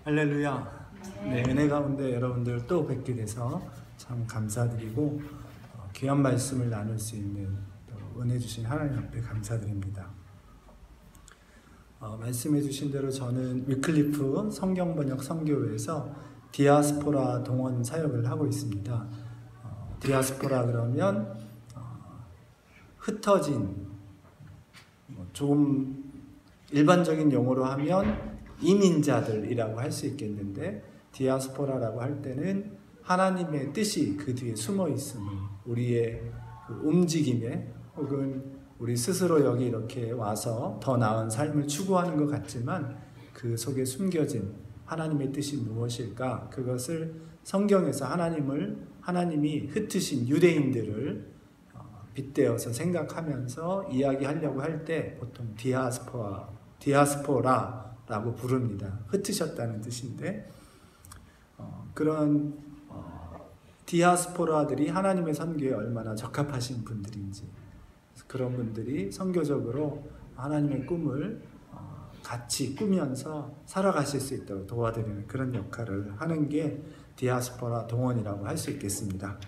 할렐루야. 네, 은혜 가운데 여러분들 또 뵙게 돼서 참 감사드리고 귀한 말씀을 나눌 수 있는 또 은혜 주신 하나님 앞에 감사드립니다. 말씀해 주신 대로 저는 위클리프 성경번역 선교회에서 디아스포라 동원 사역을 하고 있습니다. 디아스포라 그러면 흩어진, 조금 일반적인 용어로 하면 이민자들이라고 할 수 있겠는데, 디아스포라라고 할 때는 하나님의 뜻이 그 뒤에 숨어 있음을, 우리의 그 움직임에 혹은 우리 스스로 여기 이렇게 와서 더 나은 삶을 추구하는 것 같지만 그 속에 숨겨진 하나님의 뜻이 무엇일까? 그것을 성경에서 하나님이 흩으신 유대인들을 빗대어서 생각하면서 이야기하려고 할 때 보통 디아스포라라고 부릅니다. 흩으셨다는 뜻인데, 그런 디아스포라들이 하나님의 선교에 얼마나 적합하신 분들인지, 그런 분들이 선교적으로 하나님의 꿈을 같이 꾸면서 살아가실 수 있도록 도와드리는 그런 역할을 하는 게 디아스포라 동원이라고 할 수 있겠습니다.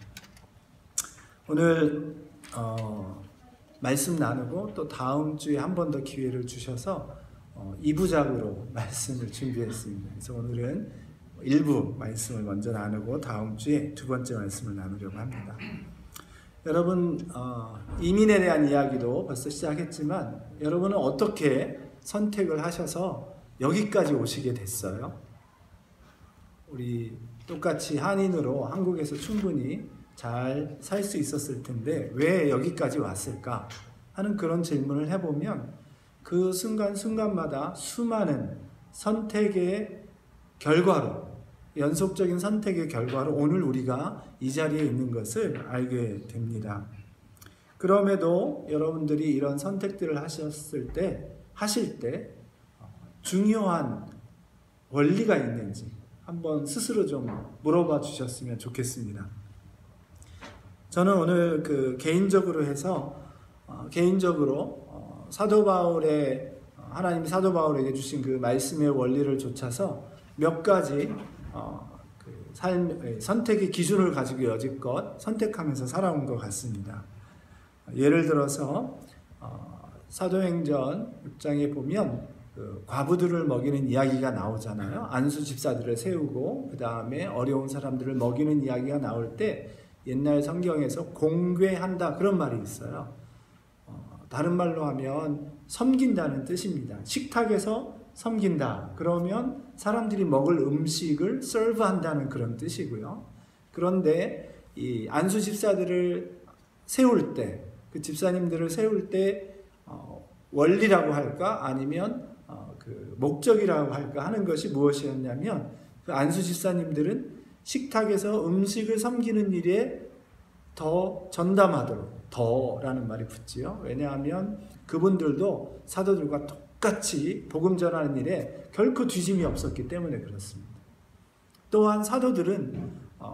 오늘 말씀 나누고 또 다음 주에 한 번 더 기회를 주셔서 2부작으로 말씀을 준비했습니다. 그래서 오늘은 1부 말씀을 먼저 나누고 다음 주에 두 번째 말씀을 나누려고 합니다. 여러분, 이민에 대한 이야기도 벌써 시작했지만 여러분은 어떻게 선택을 하셔서 여기까지 오시게 됐어요? 우리 똑같이 한인으로 한국에서 충분히 잘 살 수 있었을 텐데 왜 여기까지 왔을까 하는 그런 질문을 해보면 그 순간순간마다 수많은 선택의 결과로, 연속적인 선택의 결과로 오늘 우리가 이 자리에 있는 것을 알게 됩니다. 그럼에도 여러분들이 이런 선택들을 하실 때 중요한 원리가 있는지 한번 스스로 좀 물어봐 주셨으면 좋겠습니다. 저는 오늘 개인적으로 사도 바울의, 하나님이 사도 바울에게 주신 그 말씀의 원리를 좇아서 몇 가지 선택의 기준을 가지고 여지껏 선택하면서 살아온 것 같습니다. 예를 들어서 사도행전 6장에 보면 과부들을 먹이는 이야기가 나오잖아요. 안수 집사들을 세우고 그 다음에 어려운 사람들을 먹이는 이야기가 나올 때 옛날 성경에서 공궤한다 그런 말이 있어요. 다른 말로 하면 섬긴다는 뜻입니다. 식탁에서 섬긴다 그러면 사람들이 먹을 음식을 서브한다는 그런 뜻이고요. 그런데 이 안수 집사들을 세울 때, 그 집사님들을 세울 때 원리라고 할까 아니면 목적이라고 할까 하는 것이 무엇이었냐면, 그 안수 집사님들은 식탁에서 음식을 섬기는 일에 더 전담하도록, 더라는 말이 붙지요. 왜냐하면 그분들도 사도들과 똑같이 복음 전하는 일에 결코 뒤짐이 없었기 때문에 그렇습니다. 또한 사도들은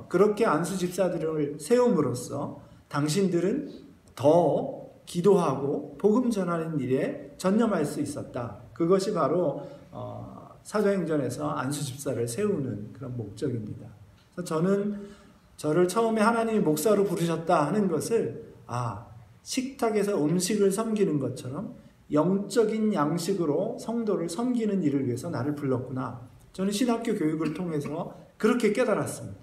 그렇게 안수 집사들을 세움으로써 당신들은 더 기도하고 복음 전하는 일에 전념할 수 있었다. 그것이 바로 사도행전에서 안수 집사를 세우는 그런 목적입니다. 그래서 저를 처음에 하나님이 목사로 부르셨다 하는 것을 식탁에서 음식을 섬기는 것처럼 영적인 양식으로 성도를 섬기는 일을 위해서 나를 불렀구나. 저는 신학교 교육을 통해서 그렇게 깨달았습니다.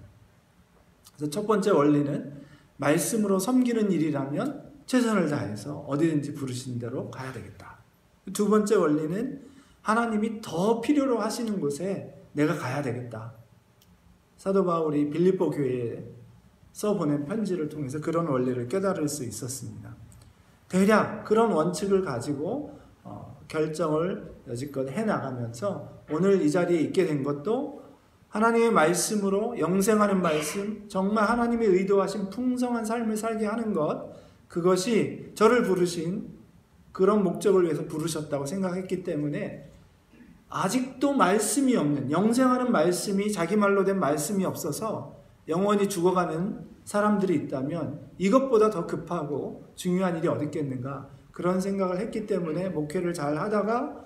그래서 첫 번째 원리는 말씀으로 섬기는 일이라면 최선을 다해서 어디든지 부르신 대로 가야 되겠다. 두 번째 원리는 하나님이 더 필요로 하시는 곳에 내가 가야 되겠다. 사도 바울이 빌립보 교회에 써보낸 편지를 통해서 그런 원리를 깨달을 수 있었습니다. 대략 그런 원칙을 가지고 결정을 여지껏 해나가면서 오늘 이 자리에 있게 된 것도 하나님의 말씀으로 영생하는 말씀, 정말 하나님의 의도하신 풍성한 삶을 살게 하는 것, 그것이 저를 부르신 그런 목적을 위해서 부르셨다고 생각했기 때문에 아직도 말씀이 없는, 영생하는 말씀이, 자기 말로 된 말씀이 없어서 영원히 죽어가는 사람들이 있다면 이것보다 더 급하고 중요한 일이 어디 있겠는가, 그런 생각을 했기 때문에 목회를 잘 하다가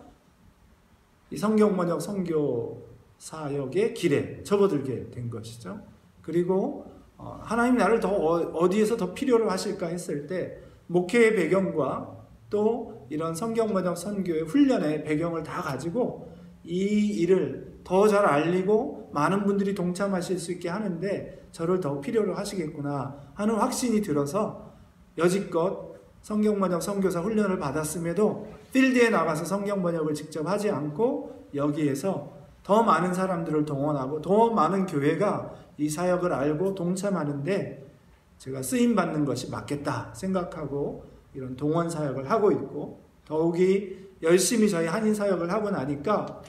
이 성경번역 선교 사역의 길에 접어들게 된 것이죠. 그리고 하나님 나를 더 어디에서 더 필요로 하실까 했을 때 목회의 배경과 또 이런 성경번역 선교의 훈련의 배경을 다 가지고 이 일을 더 잘 알리고 많은 분들이 동참하실 수 있게 하는데 저를 더 필요로 하시겠구나 하는 확신이 들어서 여지껏 성경번역 선교사 훈련을 받았음에도 필드에 나가서 성경번역을 직접 하지 않고 여기에서 더 많은 사람들을 동원하고 더 많은 교회가 이 사역을 알고 동참하는데 제가 쓰임받는 것이 맞겠다 생각하고 이런 동원 사역을 하고 있고, 더욱이 열심히 저희 한인 사역을 하고 나니까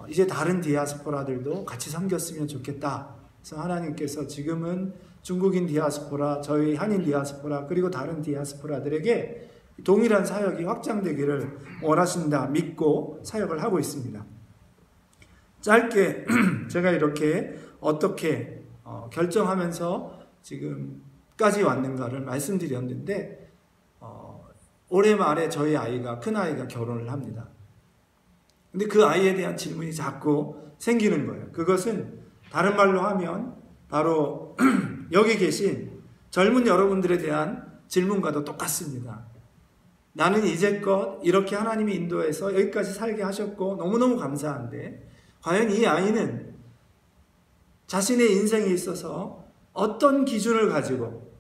이제 다른 디아스포라들도 같이 섬겼으면 좋겠다. 그래서 하나님께서 지금은 중국인 디아스포라, 저희 한인 디아스포라, 그리고 다른 디아스포라들에게 동일한 사역이 확장되기를 원하신다 믿고 사역을 하고 있습니다. 짧게 제가 이렇게 어떻게 결정하면서 지금까지 왔는가를 말씀드렸는데, 올해 말에 저희 아이가, 큰아이가 결혼을 합니다. 근데 그 아이에 대한 질문이 자꾸 생기는 거예요. 그것은 다른 말로 하면 바로 여기 계신 젊은 여러분들에 대한 질문과도 똑같습니다. 나는 이제껏 이렇게 하나님이 인도해서 여기까지 살게 하셨고 너무너무 감사한데 과연 이 아이는 자신의 인생에 있어서 어떤 기준을 가지고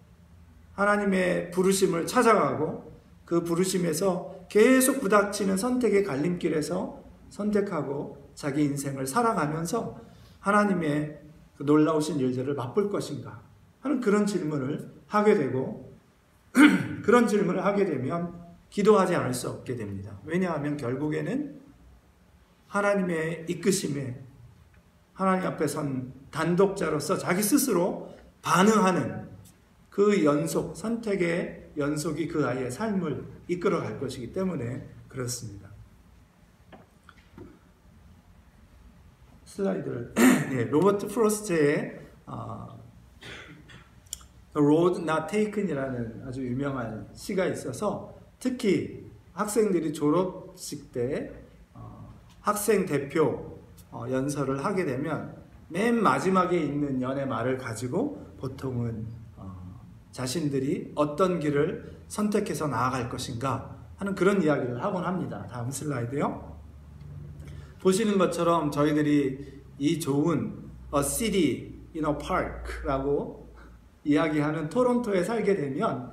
하나님의 부르심을 찾아가고 그 부르심에서 계속 부닥치는 선택의 갈림길에서 선택하고 자기 인생을 살아가면서 하나님의 그 놀라우신 일들을 맛볼 것인가 하는 그런 질문을 하게 되고 그런 질문을 하게 되면 기도하지 않을 수 없게 됩니다. 왜냐하면 결국에는 하나님의 이끄심에 하나님 앞에 선 단독자로서 자기 스스로 반응하는 그 연속, 선택의 연속이 그 아이의 삶을 이끌어갈 것이기 때문에 그렇습니다. 슬라이드를 네, 로버트 프로스트의 The Road Not Taken이라는 아주 유명한 시가 있어서 특히 학생들이 졸업식 때 학생 대표 연설을 하게 되면 맨 마지막에 있는 연의 말을 가지고 보통은 자신들이 어떤 길을 선택해서 나아갈 것인가 하는 그런 이야기를 하곤 합니다. 다음 슬라이드요. 보시는 것처럼 저희들이 이 좋은 A City in a Park라고 이야기하는 토론토에 살게 되면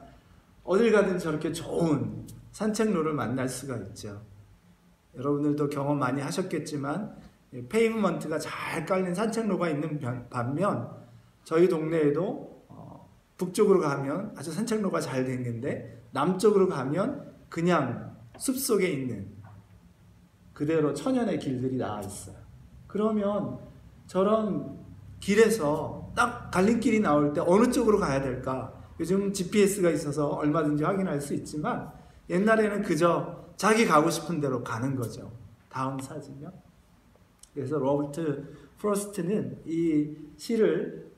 어딜 가든 저렇게 좋은 산책로를 만날 수가 있죠. 여러분들도 경험 많이 하셨겠지만 페이브먼트가 잘 깔린 산책로가 있는 반면 저희 동네에도 북쪽으로 가면 아주 산책로가 잘 돼 있는데 남쪽으로 가면 그냥 숲속에 있는 그대로 천연의 길들이 나와 있어요. 그러면 저런 길에서 딱 갈림길이 나올 때 어느 쪽으로 가야 될까? 요즘 GPS가 있어서 얼마든지 확인할 수 있지만 옛날에는 그저 자기 가고 싶은 대로 가는 거죠. 다음 사진요. 그래서 로버트 프로스트는 이 시를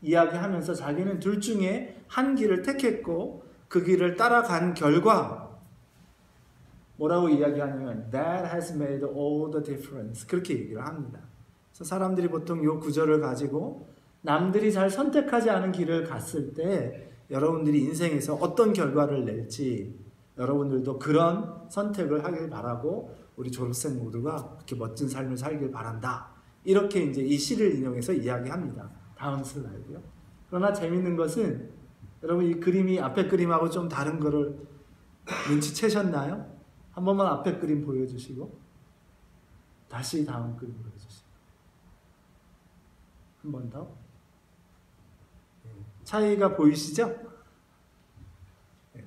이야기하면서 자기는 둘 중에 한 길을 택했고 그 길을 따라간 결과 뭐라고 이야기하냐면 That has made all the difference 그렇게 얘기를 합니다. 그래서 사람들이 보통 이 구절을 가지고 남들이 잘 선택하지 않은 길을 갔을 때 여러분들이 인생에서 어떤 결과를 낼지 여러분들도 그런 선택을 하길 바라고 우리 졸업생 모두가 그렇게 멋진 삶을 살길 바란다. 이렇게 이제 이 시를 인용해서 이야기합니다. 다음 슬라이드요. 그러나 재밌는 것은 여러분 이 그림이 앞에 그림하고 좀 다른 거를 눈치채셨나요? 한 번만 앞에 그림 보여주시고 다시 다음 그림 보여주시고 한 번 더. 차이가 보이시죠?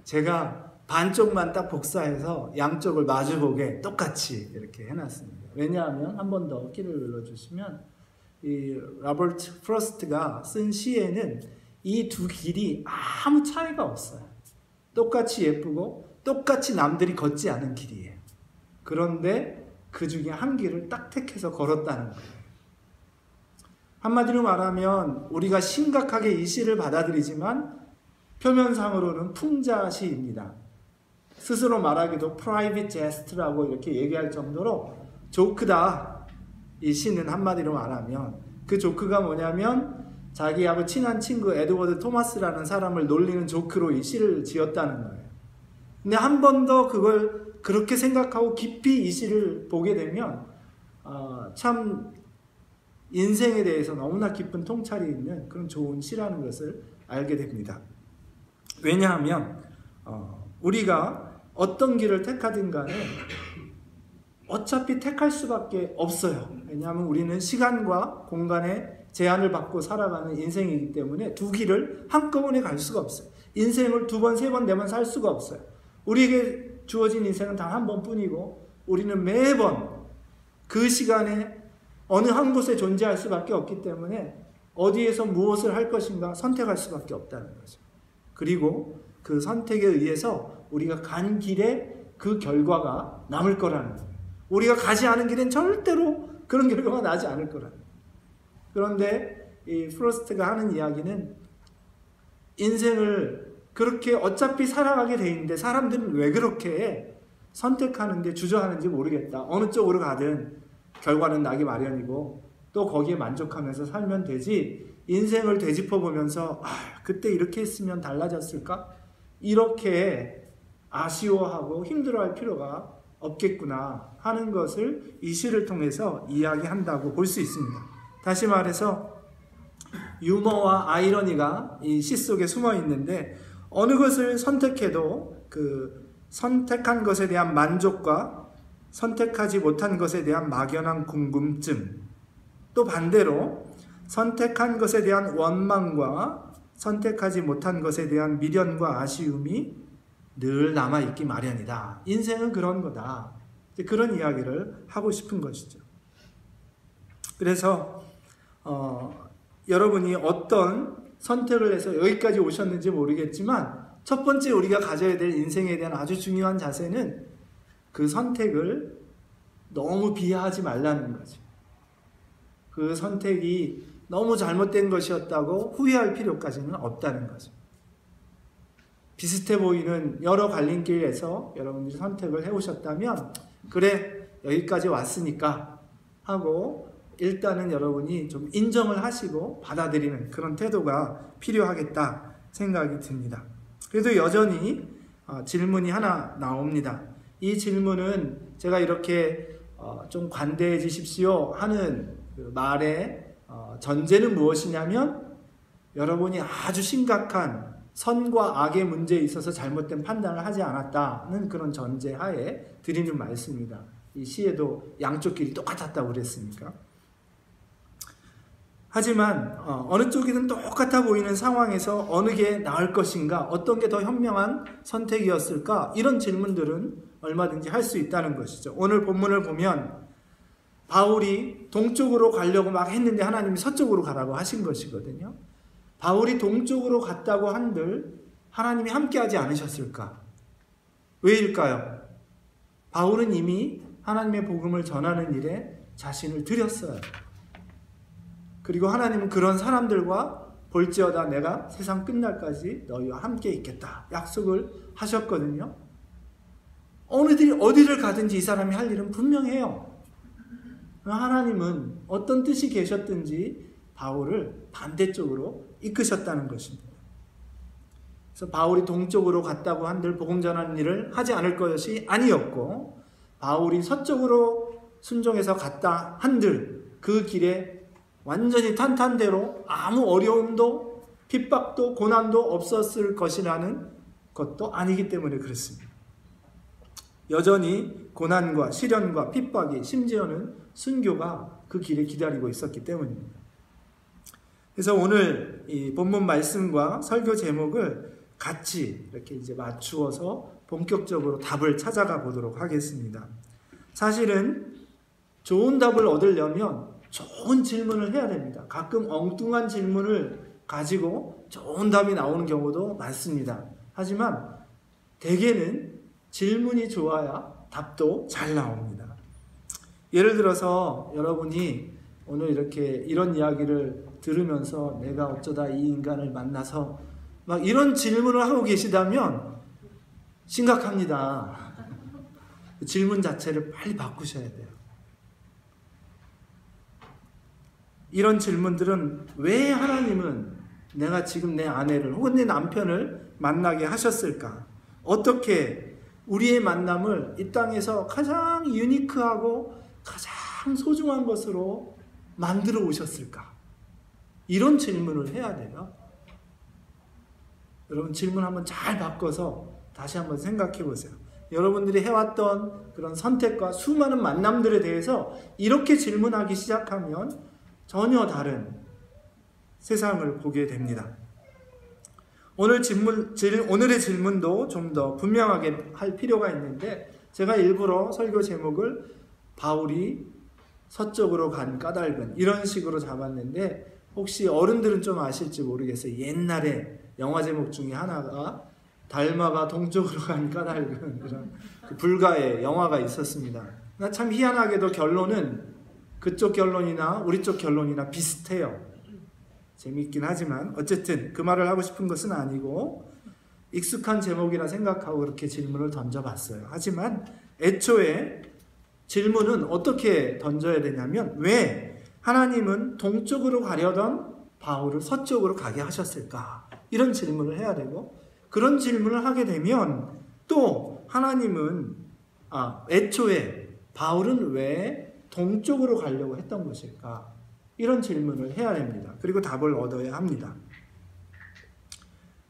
제가 반쪽만 딱 복사해서 양쪽을 마주보게 똑같이 이렇게 해놨습니다. 왜냐하면 한 번 더 키를 눌러주시면 이 로버트 프로스트가 쓴 시에는 이 두 길이 아무 차이가 없어요. 똑같이 예쁘고 똑같이 남들이 걷지 않은 길이에요. 그런데 그 중에 한 길을 딱 택해서 걸었다는 거예요. 한마디로 말하면 우리가 심각하게 이 시를 받아들이지만 표면상으로는 풍자시입니다. 스스로 말하기도 프라이빗 제스트라고 이렇게 얘기할 정도로 조크다. 이 시는 한마디로 말하면 그 조크가 뭐냐면 자기하고 친한 친구 에드워드 토마스라는 사람을 놀리는 조크로 이 시를 지었다는 거예요. 근데 한 번 더 그걸 그렇게 생각하고 깊이 이 시를 보게 되면 참 인생에 대해서 너무나 깊은 통찰이 있는 그런 좋은 시라는 것을 알게 됩니다. 왜냐하면 우리가 어떤 길을 택하든 간에 어차피 택할 수밖에 없어요. 왜냐하면 우리는 시간과 공간의 제한을 받고 살아가는 인생이기 때문에 두 길을 한꺼번에 갈 수가 없어요. 인생을 두 번, 세 번, 네 번 살 수가 없어요. 우리에게 주어진 인생은 단 한 번뿐이고 우리는 매번 그 시간에 어느 한 곳에 존재할 수밖에 없기 때문에 어디에서 무엇을 할 것인가 선택할 수밖에 없다는 거죠. 그리고 그 선택에 의해서 우리가 간 길에 그 결과가 남을 거라는 거예요. 우리가 가지 않은 길엔 절대로 그런 결과가 나지 않을 거라는 거예요. 그런데 이 프로스트가 하는 이야기는 인생을 그렇게 어차피 살아가게 돼 있는데 사람들은 왜 그렇게 선택하는데 주저하는지 모르겠다. 어느 쪽으로 가든 결과는 나기 마련이고 또 거기에 만족하면서 살면 되지 인생을 되짚어보면서 그때 이렇게 했으면 달라졌을까? 이렇게 아쉬워하고 힘들어할 필요가 없겠구나 하는 것을 이 시를 통해서 이야기한다고 볼 수 있습니다. 다시 말해서 유머와 아이러니가 이 시 속에 숨어 있는데 어느 것을 선택해도 그 선택한 것에 대한 만족과 선택하지 못한 것에 대한 막연한 궁금증, 또 반대로 선택한 것에 대한 원망과 선택하지 못한 것에 대한 미련과 아쉬움이 늘 남아있기 마련이다. 인생은 그런 거다. 그런 이야기를 하고 싶은 것이죠. 그래서 여러분이 어떤 선택을 해서 여기까지 오셨는지 모르겠지만 첫 번째 우리가 가져야 될 인생에 대한 아주 중요한 자세는 그 선택을 너무 비하하지 말라는 거죠. 그 선택이 너무 잘못된 것이었다고 후회할 필요까지는 없다는 거죠. 비슷해 보이는 여러 갈림길에서 여러분들이 선택을 해오셨다면 그래 여기까지 왔으니까 하고 일단은 여러분이 좀 인정을 하시고 받아들이는 그런 태도가 필요하겠다 생각이 듭니다. 그래도 여전히 질문이 하나 나옵니다. 이 질문은 제가 이렇게 좀 관대해지십시오 하는 그 말의 전제는 무엇이냐면 여러분이 아주 심각한 선과 악의 문제에 있어서 잘못된 판단을 하지 않았다는 그런 전제하에 드리는 말씀입니다. 이 시에도 양쪽 길이 똑같았다고 그랬으니까. 하지만 어느 쪽이든 똑같아 보이는 상황에서 어느 게 나을 것인가, 어떤 게 더 현명한 선택이었을까, 이런 질문들은 얼마든지 할 수 있다는 것이죠. 오늘 본문을 보면 바울이 동쪽으로 가려고 막 했는데 하나님이 서쪽으로 가라고 하신 것이거든요. 바울이 동쪽으로 갔다고 한들 하나님이 함께하지 않으셨을까? 왜일까요? 바울은 이미 하나님의 복음을 전하는 일에 자신을 들였어요. 그리고 하나님은 그런 사람들과 볼지어다 내가 세상 끝날까지 너희와 함께 있겠다 약속을 하셨거든요. 어디를 가든지 이 사람이 할 일은 분명해요. 하나님은 어떤 뜻이 계셨든지 바울을 반대쪽으로 이끄셨다는 것입니다. 그래서 바울이 동쪽으로 갔다고 한들 복음 전하는 일을 하지 않을 것이 아니었고, 바울이 서쪽으로 순종해서 갔다 한들 그 길에 완전히 탄탄대로 아무 어려움도 핍박도 고난도 없었을 것이라는 것도 아니기 때문에 그렇습니다. 여전히 고난과 시련과 핍박이, 심지어는 순교가 그 길에 기다리고 있었기 때문입니다. 그래서 오늘 이 본문 말씀과 설교 제목을 같이 이렇게 이제 맞추어서 본격적으로 답을 찾아가 보도록 하겠습니다. 사실은 좋은 답을 얻으려면 좋은 질문을 해야 됩니다. 가끔 엉뚱한 질문을 가지고 좋은 답이 나오는 경우도 많습니다. 하지만 대개는 질문이 좋아야 답도 잘 나옵니다. 예를 들어서 여러분이 오늘 이렇게 이런 이야기를 들으면서 내가 어쩌다 이 인간을 만나서 막 이런 질문을 하고 계시다면 심각합니다. 질문 자체를 빨리 바꾸셔야 돼요. 이런 질문들은 왜 하나님은 내가 지금 내 아내를 혹은 내 남편을 만나게 하셨을까? 어떻게 우리의 만남을 이 땅에서 가장 유니크하고 가장 소중한 것으로 만들어 오셨을까? 이런 질문을 해야 돼요. 여러분 질문 한번 잘 바꿔서 다시 한번 생각해 보세요. 여러분들이 해왔던 그런 선택과 수많은 만남들에 대해서 이렇게 질문하기 시작하면 전혀 다른 세상을 보게 됩니다. 오늘의 질문도 좀 더 분명하게 할 필요가 있는데, 제가 일부러 설교 제목을 바울이 서쪽으로 간 까닭은 이런 식으로 잡았는데, 혹시 어른들은 좀 아실지 모르겠어요. 옛날에 영화 제목 중에 하나가 달마가 동쪽으로 간 까닭은, 이런 불가의 영화가 있었습니다. 참 희한하게도 결론은 그쪽 결론이나 우리 쪽 결론이나 비슷해요. 재밌긴 하지만 어쨌든 그 말을 하고 싶은 것은 아니고, 익숙한 제목이라 생각하고 그렇게 질문을 던져봤어요. 하지만 애초에 질문은 어떻게 던져야 되냐면, 왜 하나님은 동쪽으로 가려던 바울을 서쪽으로 가게 하셨을까? 이런 질문을 해야 되고, 그런 질문을 하게 되면 또 하나님은 애초에 바울은 왜 동쪽으로 가려고 했던 것일까? 이런 질문을 해야 됩니다. 그리고 답을 얻어야 합니다.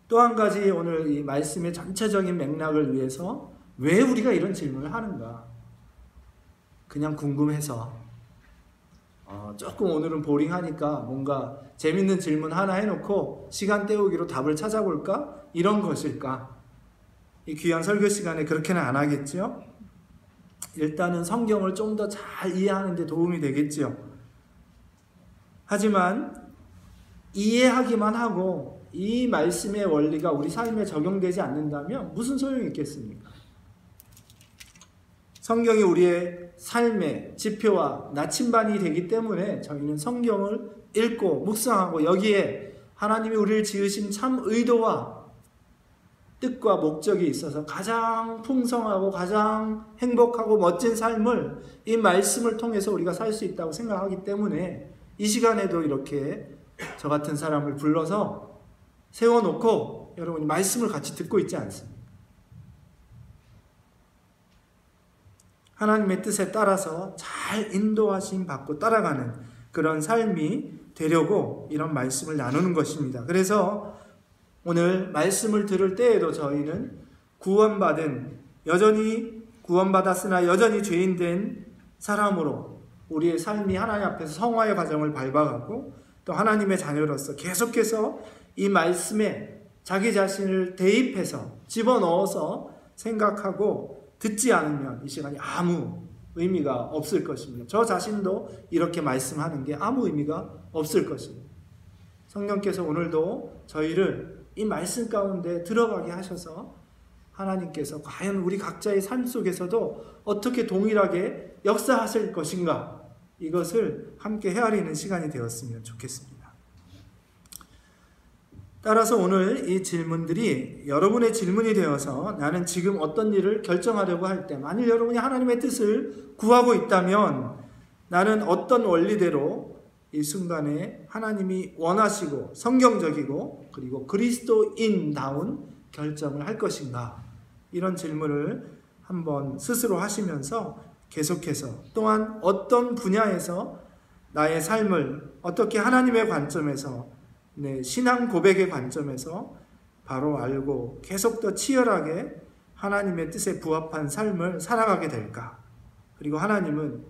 또 한 가지, 오늘 이 말씀의 전체적인 맥락을 위해서 왜 우리가 이런 질문을 하는가? 그냥 궁금해서, 조금 오늘은 보링하니까 뭔가 재밌는 질문 하나 해놓고 시간 때우기로 답을 찾아볼까? 이런 것일까? 이 귀한 설교 시간에 그렇게는 안 하겠죠? 일단은 성경을 좀 더 잘 이해하는 데 도움이 되겠죠. 하지만 이해하기만 하고 이 말씀의 원리가 우리 삶에 적용되지 않는다면 무슨 소용이 있겠습니까? 성경이 우리의 삶의 지표와 나침반이 되기 때문에 저희는 성경을 읽고 묵상하고, 여기에 하나님이 우리를 지으신 참 의도와 뜻과 목적이 있어서 가장 풍성하고 가장 행복하고 멋진 삶을 이 말씀을 통해서 우리가 살 수 있다고 생각하기 때문에 이 시간에도 이렇게 저 같은 사람을 불러서 세워놓고 여러분이 말씀을 같이 듣고 있지 않습니까? 하나님의 뜻에 따라서 잘 인도하심 받고 따라가는 그런 삶이 되려고 이런 말씀을 나누는 것입니다. 그래서 오늘 말씀을 들을 때에도 저희는 여전히 구원받았으나 여전히 죄인된 사람으로 우리의 삶이 하나님 앞에서 성화의 과정을 밟아가고, 또 하나님의 자녀로서 계속해서 이 말씀에 자기 자신을 대입해서 집어넣어서 생각하고 듣지 않으면 이 시간이 아무 의미가 없을 것입니다. 저 자신도 이렇게 말씀하는 게 아무 의미가 없을 것입니다. 성령께서 오늘도 저희를 이 말씀 가운데 들어가게 하셔서 하나님께서 과연 우리 각자의 삶 속에서도 어떻게 동일하게 역사하실 것인가, 이것을 함께 헤아리는 시간이 되었으면 좋겠습니다. 따라서 오늘 이 질문들이 여러분의 질문이 되어서 나는 지금 어떤 일을 결정하려고 할 때, 만일 여러분이 하나님의 뜻을 구하고 있다면 나는 어떤 원리대로 이 순간에 하나님이 원하시고 성경적이고 그리고 그리스도인다운 결정을 할 것인가, 이런 질문을 한번 스스로 하시면서 계속해서, 또한 어떤 분야에서 나의 삶을 어떻게 하나님의 관점에서, 신앙 고백의 관점에서 바로 알고 계속 더 치열하게 하나님의 뜻에 부합한 삶을 살아가게 될까? 그리고 하나님은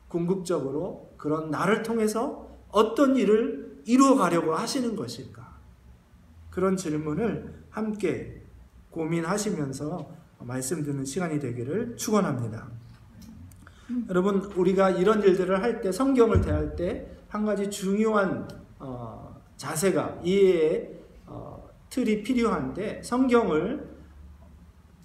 궁극적으로 그런 나를 통해서 어떤 일을 이루어가려고 하시는 것일까? 그런 질문을 함께 고민하시면서 말씀 듣는 시간이 되기를 축원합니다. 여러분, 우리가 이런 일들을 할 때, 성경을 대할 때 한 가지 중요한 자세가, 이해의 틀이 필요한데, 성경을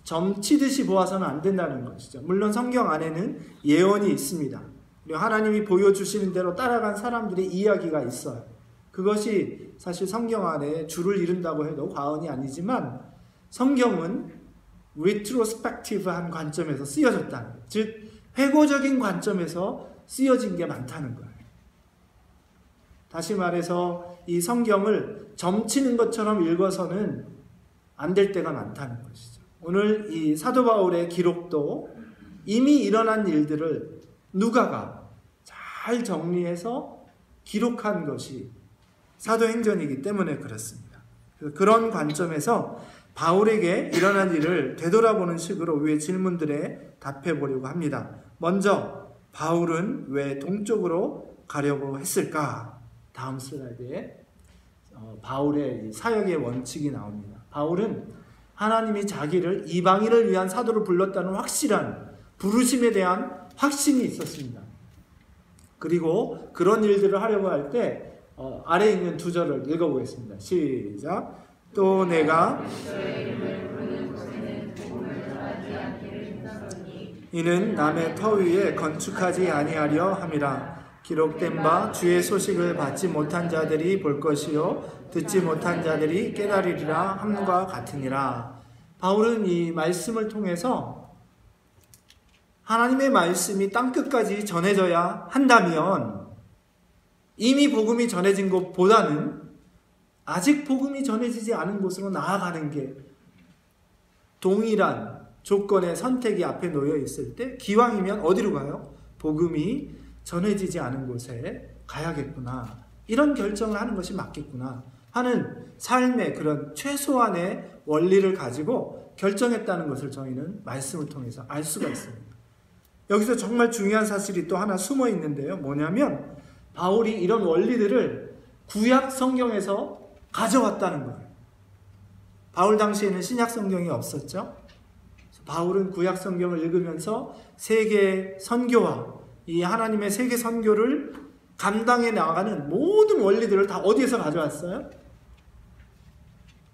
점치듯이 보아서는 안 된다는 것이죠. 물론 성경 안에는 예언이 있습니다. 그리고 하나님이 보여주시는 대로 따라간 사람들의 이야기가 있어요. 그것이 사실 성경 안에 줄을 이룬다고 해도 과언이 아니지만, 성경은 retrospective한 관점에서 쓰여졌다는 거예요. 즉 회고적인 관점에서 쓰여진 게 많다는 거예요. 다시 말해서 이 성경을 점치는 것처럼 읽어서는 안 될 때가 많다는 것이죠. 오늘 이 사도 바울의 기록도 이미 일어난 일들을 누가가 잘 정리해서 기록한 것이 사도행전이기 때문에 그렇습니다. 그런 관점에서 바울에게 일어난 일을 되돌아보는 식으로 위의 질문들에 답해 보려고 합니다. 먼저 바울은 왜 동쪽으로 가려고 했을까? 다음 슬라이드에 바울의 사역의 원칙이 나옵니다. 바울은 하나님이 자기를 이방인을 위한 사도로 불렀다는 확실한 부르심에 대한 확신이 있었습니다. 그리고 그런 일들을 하려고 할 때 아래에 있는 두 절을 읽어보겠습니다. 시작. 또 내가 이는 남의 터 위에 건축하지 아니하려 함이라. 기록된 바 주의 소식을 받지 못한 자들이 볼 것이요 듣지 못한 자들이 깨달으리라 함과 같으니라. 바울은 이 말씀을 통해서 하나님의 말씀이 땅끝까지 전해져야 한다면 이미 복음이 전해진 것보다는 아직 복음이 전해지지 않은 곳으로 나아가는 게 동일한 조건의 선택이 앞에 놓여 있을 때 기왕이면 어디로 가요? 복음이 전해지지 않은 곳에 가야겠구나. 이런 결정을 하는 것이 맞겠구나 하는 삶의 그런 최소한의 원리를 가지고 결정했다는 것을 저희는 말씀을 통해서 알 수가 있습니다. 여기서 정말 중요한 사실이 또 하나 숨어 있는데요. 뭐냐면 바울이 이런 원리들을 구약 성경에서 가져왔다는 거예요. 바울 당시에는 신약 성경이 없었죠. 바울은 구약 성경을 읽으면서 세계 선교와 이 하나님의 세계 선교를 감당해 나가는 모든 원리들을 다 어디에서 가져왔어요?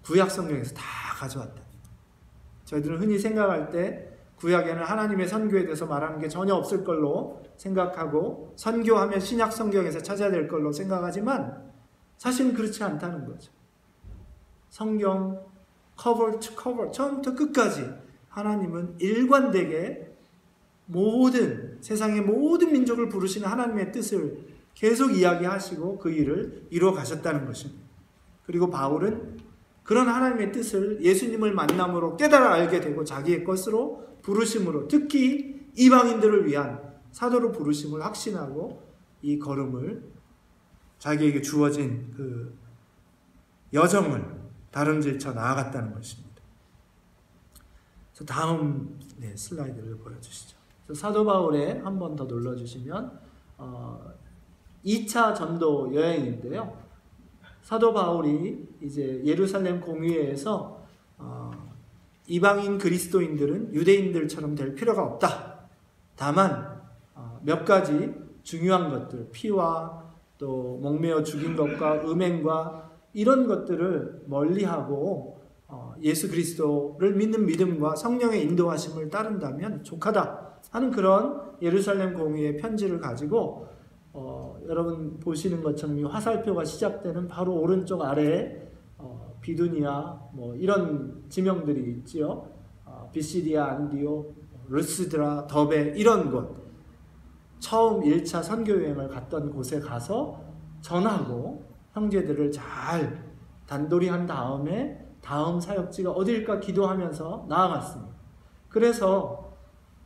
구약 성경에서 다 가져왔다. 저희들은 흔히 생각할 때 구약에는 하나님의 선교에 대해서 말하는 게 전혀 없을 걸로 생각하고 선교하면 신약 성경에서 찾아야 될 걸로 생각하지만 사실은 그렇지 않다는 거죠. 성경 cover to cover 처음부터 끝까지 하나님은 일관되게 모든 세상의 모든 민족을 부르시는 하나님의 뜻을 계속 이야기하시고 그 일을 이루어 가셨다는 것입니다. 그리고 바울은 그런 하나님의 뜻을 예수님을 만남으로 깨달아 알게 되고 자기의 것으로 부르심으로 특히 이방인들을 위한 사도로 부르심을 확신하고 이 걸음을 자기에게 주어진 그 여정을 다름질쳐 나아갔다는 것입니다. 다음 슬라이드를 보여주시죠. 사도 바울에 한 번 더 눌러주시면 2차 전도 여행인데요. 사도 바울이 이제 예루살렘 공회에서 이방인 그리스도인들은 유대인들처럼 될 필요가 없다. 다만 몇 가지 중요한 것들, 피와 또 목매어 죽인 것과 음행과 이런 것들을 멀리하고 예수 그리스도를 믿는 믿음과 성령의 인도하심을 따른다면 족하다 하는 그런 예루살렘 공의의 편지를 가지고 여러분 보시는 것처럼 이 화살표가 시작되는 바로 오른쪽 아래에 비두니아 뭐 이런 지명들이 있지요. 비시디아, 안디오, 루스드라, 더베 이런 곳 처음 1차 선교여행을 갔던 곳에 가서 전하고 형제들을 잘 단도리한 다음에 다음 사역지가 어딜까 기도하면서 나아갔습니다. 그래서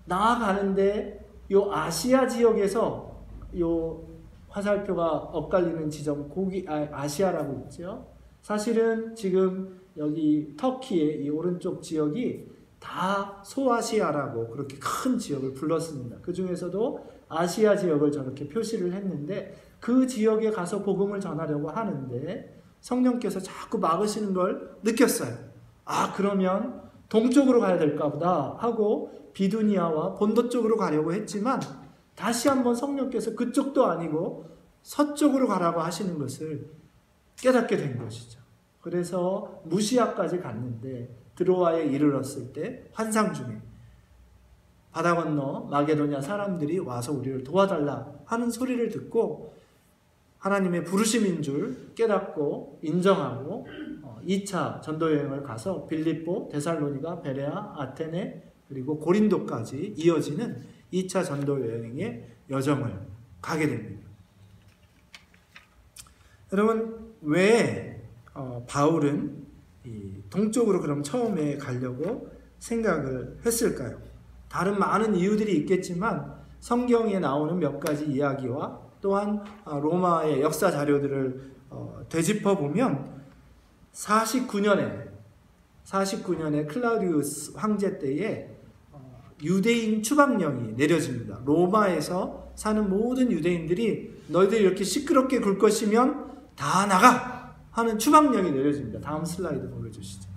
나아가는데 요 아시아 지역에서 요 화살표가 엇갈리는 지점 아시아라고 있죠. 사실은 지금 여기 터키의 이 오른쪽 지역이 다 소아시아라고 그렇게 큰 지역을 불렀습니다. 그 중에서도 아시아 지역을 저렇게 표시를 했는데 그 지역에 가서 복음을 전하려고 하는데 성령께서 자꾸 막으시는 걸 느꼈어요. 그러면 동쪽으로 가야 될까 보다 하고 비두니아와 본도 쪽으로 가려고 했지만 다시 한번 성령께서 그쪽도 아니고 서쪽으로 가라고 하시는 것을 깨닫게 된 것이죠. 그래서 무시아까지 갔는데 드로아에 이르렀을 때 환상 중에 바다 건너 마게도냐 사람들이 와서 우리를 도와달라 하는 소리를 듣고 하나님의 부르심인 줄 깨닫고 인정하고 2차 전도여행을 가서 빌립보, 데살로니가, 베레아, 아테네 그리고 고린도까지 이어지는 2차 전도여행의 여정을 가게 됩니다. 여러분, 왜 바울은 이 동쪽으로 그럼 처음에 가려고 생각을 했을까요? 다른 많은 이유들이 있겠지만 성경에 나오는 몇 가지 이야기와 또한 로마의 역사 자료들을 되짚어 보면 49년에 클라우디우스 황제 때에 유대인 추방령이 내려집니다. 로마에서 사는 모든 유대인들이 너희들이 이렇게 시끄럽게 굴 것이면 다 나가! 하는 추방령이 내려집니다. 다음 슬라이드 보여주시죠.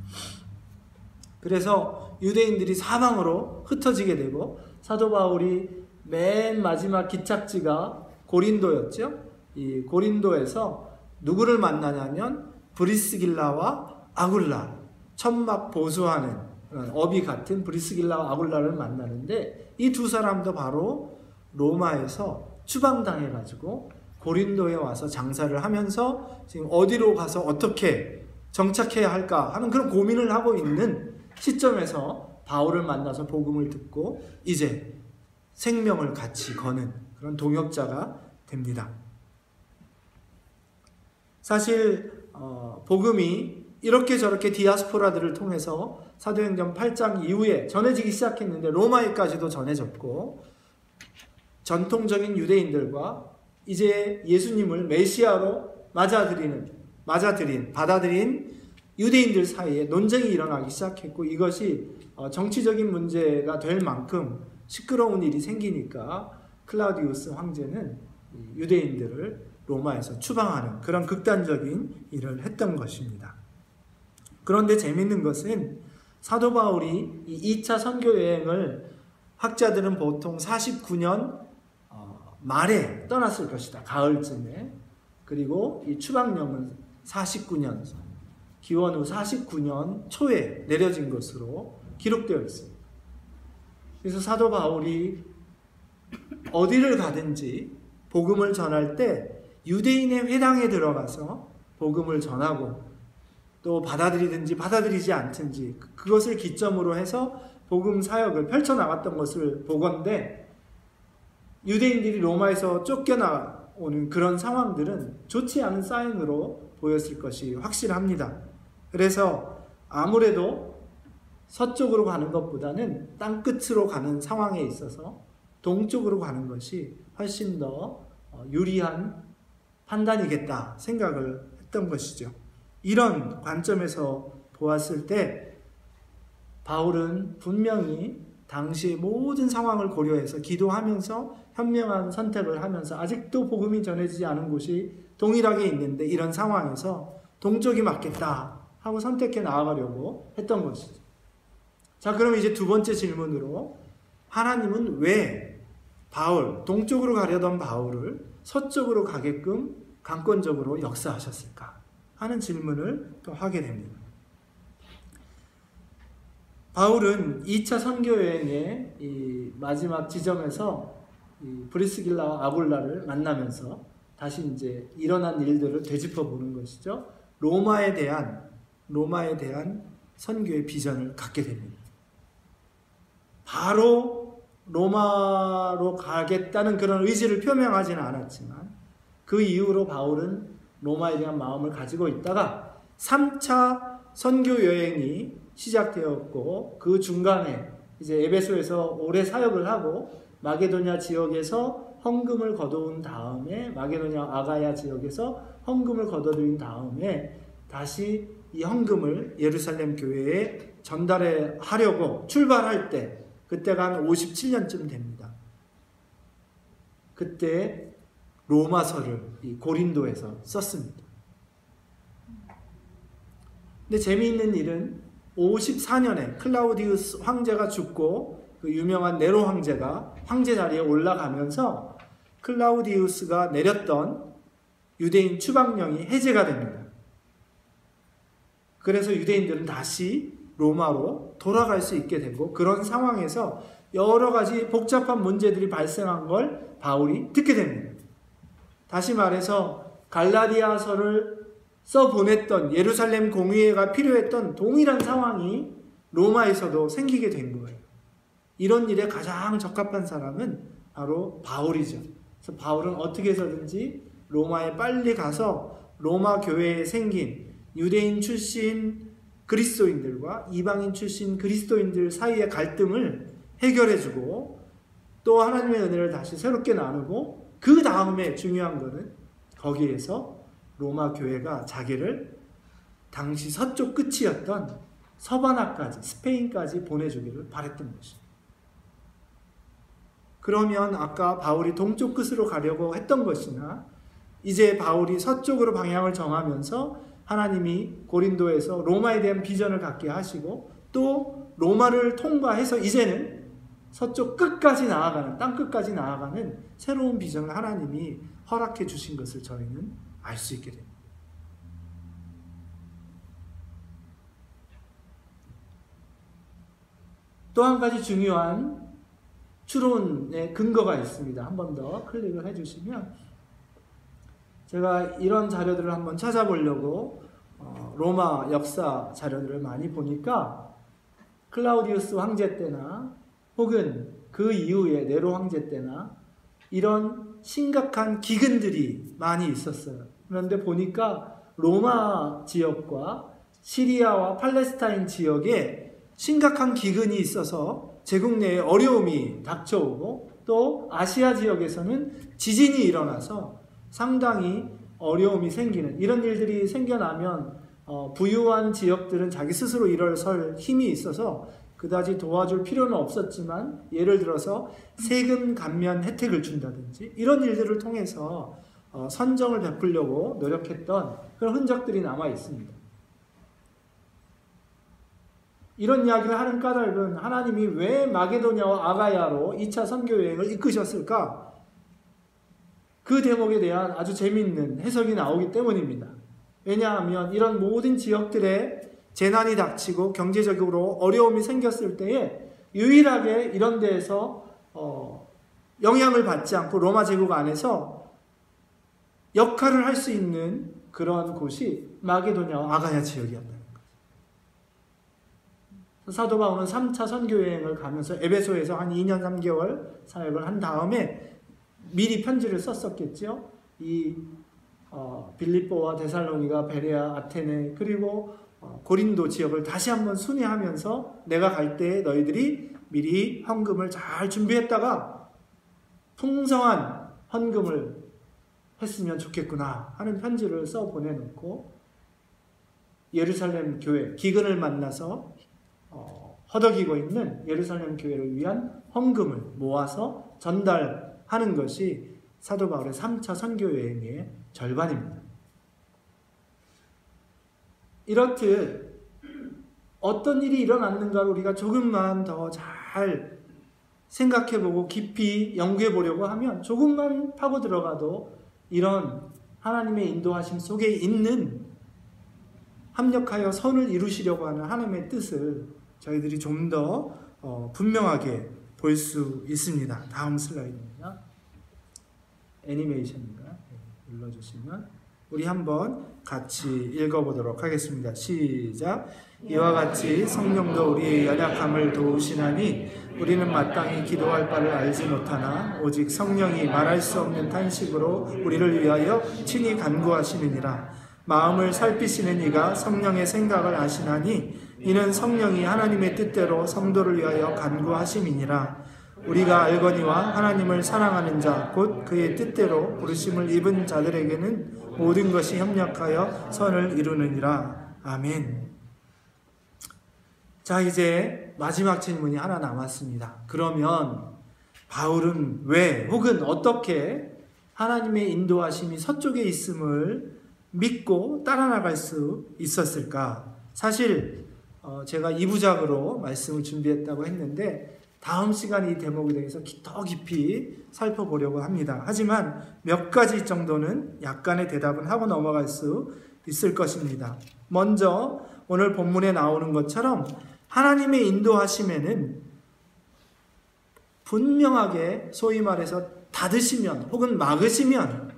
그래서 유대인들이 사방으로 흩어지게 되고 사도 바울이 맨 마지막 기착지가 고린도였죠. 이 고린도에서 누구를 만나냐면 브리스길라와 아굴라, 천막 보수하는 업이 같은 브리스길라와 아굴라를 만나는데 이 두 사람도 바로 로마에서 추방당해가지고 고린도에 와서 장사를 하면서 지금 어디로 가서 어떻게 정착해야 할까 하는 그런 고민을 하고 있는 시점에서 바울을 만나서 복음을 듣고 이제 생명을 같이 거는 그런 동역자가 됩니다. 사실 복음이 이렇게 저렇게 디아스포라들을 통해서 사도행전 8장 이후에 전해지기 시작했는데 로마에까지도 전해졌고 전통적인 유대인들과 이제 예수님을 메시아로 받아들인 유대인들 사이에 논쟁이 일어나기 시작했고 이것이 정치적인 문제가 될 만큼 시끄러운 일이 생기니까 클라우디우스 황제는 유대인들을 로마에서 추방하는 그런 극단적인 일을 했던 것입니다. 그런데 재밌는 것은 사도 바울이 이 2차 선교 여행을 학자들은 보통 49년 말에 떠났을 것이다. 가을쯤에. 그리고 이 추방령은 49년, 기원 후 49년 초에 내려진 것으로 기록되어 있습니다. 그래서 사도 바울이 어디를 가든지 복음을 전할 때 유대인의 회당에 들어가서 복음을 전하고 또 받아들이든지 받아들이지 않든지 그것을 기점으로 해서 복음 사역을 펼쳐나갔던 것을 보건대 유대인들이 로마에서 쫓겨나오는 그런 상황들은 좋지 않은 사인으로 보였을 것이 확실합니다. 그래서 아무래도 서쪽으로 가는 것보다는 땅끝으로 가는 상황에 있어서 동쪽으로 가는 것이 훨씬 더 유리한 판단이겠다 생각을 했던 것이죠. 이런 관점에서 보았을 때 바울은 분명히 당시의 모든 상황을 고려해서 기도하면서 현명한 선택을 하면서 아직도 복음이 전해지지 않은 곳이 동일하게 있는데 이런 상황에서 동쪽이 맞겠다 하고 선택해 나아가려고 했던 것이죠. 자, 그럼 이제 두 번째 질문으로 하나님은 왜 동쪽으로 가려던 바울을 서쪽으로 가게끔 강권적으로 역사하셨을까 하는 질문을 또 하게 됩니다. 바울은 2차 선교 여행의 이 마지막 지점에서 이 브리스길라와 아굴라를 만나면서 다시 이제 일어난 일들을 되짚어 보는 것이죠. 로마에 대한 선교의 비전을 갖게 됩니다. 바로 로마로 가겠다는 그런 의지를 표명하지는 않았지만 그 이후로 바울은 로마에 대한 마음을 가지고 있다가 3차 선교 여행이 시작되었고 그 중간에 이제 에베소에서 오래 사역을 하고 마게도냐 지역에서 헌금을 거둬온 다음에 마게도냐 아가야 지역에서 헌금을 거둬들인 다음에 다시 이 헌금을 예루살렘 교회에 전달해 하려고 출발할 때 그때가 한 57년쯤 됩니다. 그때 로마서를 이 고린도에서 썼습니다. 근데 재미있는 일은 54년에 클라우디우스 황제가 죽고 그 유명한 네로 황제가 황제 자리에 올라가면서 클라우디우스가 내렸던 유대인 추방령이 해제가 됩니다. 그래서 유대인들은 다시 로마로 돌아갈 수 있게 되고 그런 상황에서 여러 가지 복잡한 문제들이 발생한 걸 바울이 듣게 됩니다. 다시 말해서 갈라디아서를 써보냈던 예루살렘 공의회가 필요했던 동일한 상황이 로마에서도 생기게 된 거예요. 이런 일에 가장 적합한 사람은 바로 바울이죠. 그래서 바울은 어떻게 해서든지 로마에 빨리 가서 로마 교회에 생긴 유대인 출신 그리스도인들과 이방인 출신 그리스도인들 사이의 갈등을 해결해주고 또 하나님의 은혜를 다시 새롭게 나누고 그 다음에 중요한 것은 거기에서 로마 교회가 자기를 당시 서쪽 끝이었던 서바나까지 스페인까지 보내주기를 바랬던 것입니다. 그러면 아까 바울이 동쪽 끝으로 가려고 했던 것이나 이제 바울이 서쪽으로 방향을 정하면서 하나님이 고린도에서 로마에 대한 비전을 갖게 하시고 또 로마를 통과해서 이제는 서쪽 끝까지 나아가는 땅 끝까지 나아가는 새로운 비전을 하나님이 허락해 주신 것을 저희는 알 수 있게 됩니다. 또 한 가지 중요한 추론의 근거가 있습니다. 한 번 더 클릭을 해주시면 제가 이런 자료들을 한번 찾아보려고 로마 역사 자료들을 많이 보니까 클라우디우스 황제 때나 혹은 그 이후에 네로 황제 때나 이런 심각한 기근들이 많이 있었어요. 그런데 보니까 로마 지역과 시리아와 팔레스타인 지역에 심각한 기근이 있어서 제국 내에 어려움이 닥쳐오고 또 아시아 지역에서는 지진이 일어나서 상당히 어려움이 생기는 이런 일들이 생겨나면 부유한 지역들은 자기 스스로 일어설 힘이 있어서 그다지 도와줄 필요는 없었지만 예를 들어서 세금 감면 혜택을 준다든지 이런 일들을 통해서 선정을 베풀려고 노력했던 그런 흔적들이 남아 있습니다. 이런 이야기를 하는 까닭은 하나님이 왜 마게도냐와 아가야로 2차 선교 여행을 이끄셨을까? 그 대목에 대한 아주 재미있는 해석이 나오기 때문입니다. 왜냐하면 이런 모든 지역들에 재난이 닥치고 경제적으로 어려움이 생겼을 때에 유일하게 이런 데에서 영향을 받지 않고 로마 제국 안에서 역할을 할 수 있는 그런 곳이 마게도냐와 아가야 지역이었다는 거죠. 사도 바울은 3차 선교 여행을 가면서 에베소에서 한 2년 3개월 사역을 한 다음에 미리 편지를 썼었겠죠. 이 빌립보와 데살로니가, 베레아, 아테네 그리고 고린도 지역을 다시 한번 순회하면서 내가 갈 때 너희들이 미리 헌금을 잘 준비했다가 풍성한 헌금을 했으면 좋겠구나 하는 편지를 써 보내놓고 예루살렘 교회 기근을 만나서 허덕이고 있는 예루살렘 교회를 위한 헌금을 모아서 전달하는 것이 사도 바울의 3차 선교 여행의 절반입니다. 이렇듯 어떤 일이 일어났는가를 우리가 조금만 더 잘 생각해보고 깊이 연구해보려고 하면 조금만 파고 들어가도 이런 하나님의 인도하심 속에 있는 합력하여 선을 이루시려고 하는 하나님의 뜻을 저희들이 좀 더 분명하게 볼 수 있습니다. 다음 슬라이드입니다. 애니메이션인가? 눌러주시면 우리 한번 같이 읽어보도록 하겠습니다. 시작. 이와 같이 성령도 우리의 연약함을 도우시나니 우리는 마땅히 기도할 바를 알지 못하나 오직 성령이 말할 수 없는 탄식으로 우리를 위하여 친히 간구하시느니라. 마음을 살피시는 이가 성령의 생각을 아시나니 이는 성령이 하나님의 뜻대로 성도를 위하여 간구하심이니라. 우리가 알거니와 하나님을 사랑하는 자 곧 그의 뜻대로 부르심을 입은 자들에게는 모든 것이 협력하여 선을 이루느니라. 아멘. 자, 이제 마지막 질문이 하나 남았습니다. 그러면 바울은 왜 혹은 어떻게 하나님의 인도하심이 서쪽에 있음을 믿고 따라 나갈 수 있었을까? 사실 제가 2부작으로 말씀을 준비했다고 했는데 다음 시간에 이 대목에 대해서 더 깊이 살펴보려고 합니다. 하지만 몇 가지 정도는 약간의 대답은 하고 넘어갈 수 있을 것입니다. 먼저 오늘 본문에 나오는 것처럼 하나님의 인도하심에는 분명하게 소위 말해서 닫으시면 혹은 막으시면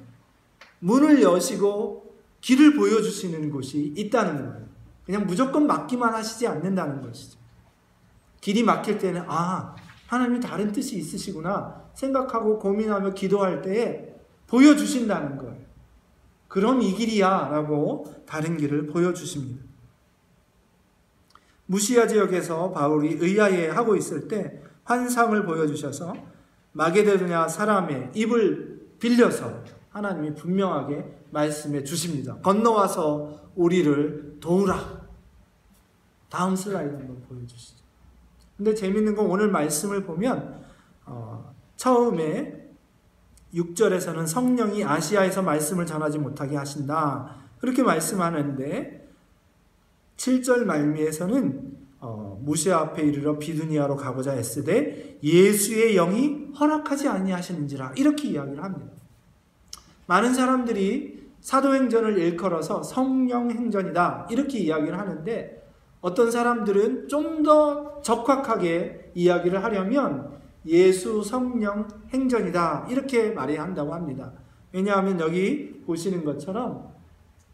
문을 여시고 길을 보여주시는 곳이 있다는 거예요. 그냥 무조건 막기만 하시지 않는다는 것이죠. 길이 막힐 때는 하나님이 다른 뜻이 있으시구나 생각하고 고민하며 기도할 때에 보여주신다는 거예요. 그럼 이 길이야 라고 다른 길을 보여주십니다. 무시아 지역에서 바울이 의아해 하고 있을 때 환상을 보여주셔서 마게도냐 사람의 입을 빌려서 하나님이 분명하게 말씀해 주십니다. 건너와서 우리를 도우라. 다음 슬라이드 한번 보여주시죠. 근데 재밌는 건 오늘 말씀을 보면 처음에 6절에서는 성령이 아시아에서 말씀을 전하지 못하게 하신다. 그렇게 말씀하는데 7절 말미에서는 무시아 앞에 이르러 비두니아로 가고자 애쓰되 예수의 영이 허락하지 아니하시는지라 이렇게 이야기를 합니다. 많은 사람들이 사도행전을 일컬어서 성령행전이다 이렇게 이야기를 하는데 어떤 사람들은 좀 더 적확하게 이야기를 하려면 예수 성령 행전이다 이렇게 말해야 한다고 합니다. 왜냐하면 여기 보시는 것처럼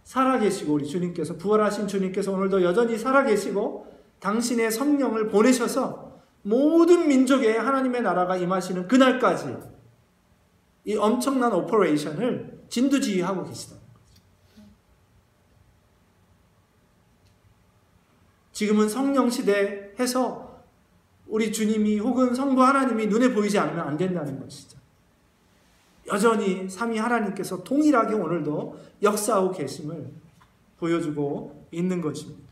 살아계시고 우리 주님께서 부활하신 주님께서 오늘도 여전히 살아계시고 당신의 성령을 보내셔서 모든 민족에 하나님의 나라가 임하시는 그날까지 이 엄청난 오퍼레이션을 진두지휘하고 계시다. 지금은 성령 시대 해서 우리 주님이 혹은 성부 하나님이 눈에 보이지 않으면 안 된다는 것이죠. 여전히 삼위 하나님께서 동일하게 오늘도 역사하고 계심을 보여주고 있는 것입니다.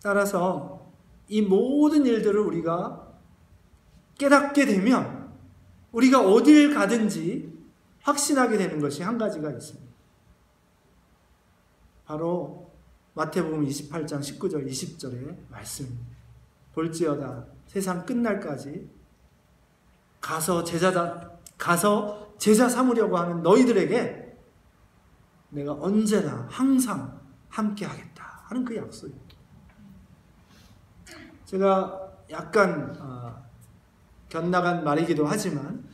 따라서 이 모든 일들을 우리가 깨닫게 되면 우리가 어딜 가든지 확신하게 되는 것이 한 가지가 있습니다. 바로 마태복음 28장 19절 20절의 말씀입니다. 볼지어다 세상 끝날까지 가서 제자 삼으려고 하는 너희들에게 내가 언제나 항상 함께 하겠다 하는 그 약속입니다. 제가 약간 곁나간 말이기도 하지만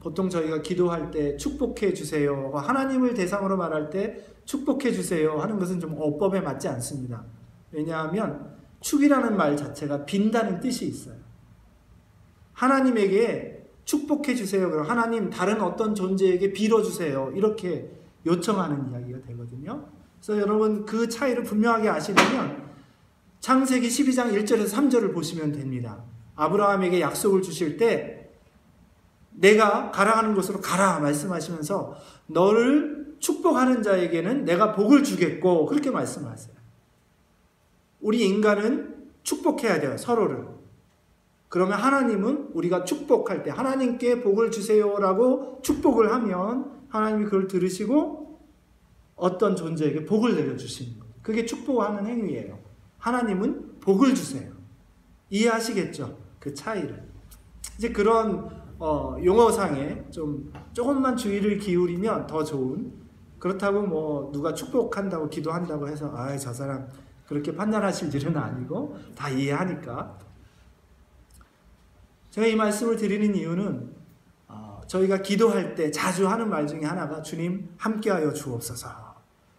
보통 저희가 기도할 때 축복해 주세요, 하나님을 대상으로 말할 때 축복해 주세요 하는 것은 좀 어법에 맞지 않습니다. 왜냐하면 축이라는 말 자체가 빈다는 뜻이 있어요. 하나님에게 축복해 주세요, 그럼 하나님 다른 어떤 존재에게 빌어주세요 이렇게 요청하는 이야기가 되거든요. 그래서 여러분 그 차이를 분명하게 아시려면 창세기 12장 1절에서 3절을 보시면 됩니다. 아브라함에게 약속을 주실 때 내가 가라 하는 곳으로 가라 말씀하시면서 너를 축복하는 자에게는 내가 복을 주겠고 그렇게 말씀하세요. 우리 인간은 축복해야 돼요, 서로를. 그러면 하나님은 우리가 축복할 때 하나님께 복을 주세요라고 축복을 하면 하나님이 그걸 들으시고 어떤 존재에게 복을 내려주시는 거예요. 그게 축복하는 행위예요. 하나님은 복을 주세요. 이해하시겠죠? 그 차이를. 이제 그런 용어상에 조금만 주의를 기울이면 더 좋은, 그렇다고 뭐 누가 축복한다고 기도한다고 해서 저 사람 그렇게 판단하실 일은 아니고 다 이해하니까. 제가 이 말씀을 드리는 이유는 저희가 기도할 때 자주 하는 말 중에 하나가 주님 함께하여 주옵소서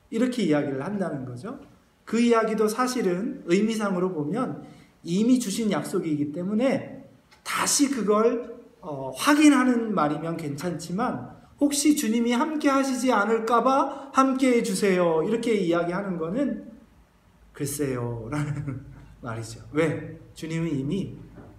이렇게 이야기를 한다는 거죠. 그 이야기도 사실은 의미상으로 보면 이미 주신 약속이기 때문에 다시 그걸 확인하는 말이면 괜찮지만 혹시 주님이 함께 하시지 않을까봐 함께 해주세요 이렇게 이야기하는 거는 글쎄요 라는 말이죠. 왜? 주님은 이미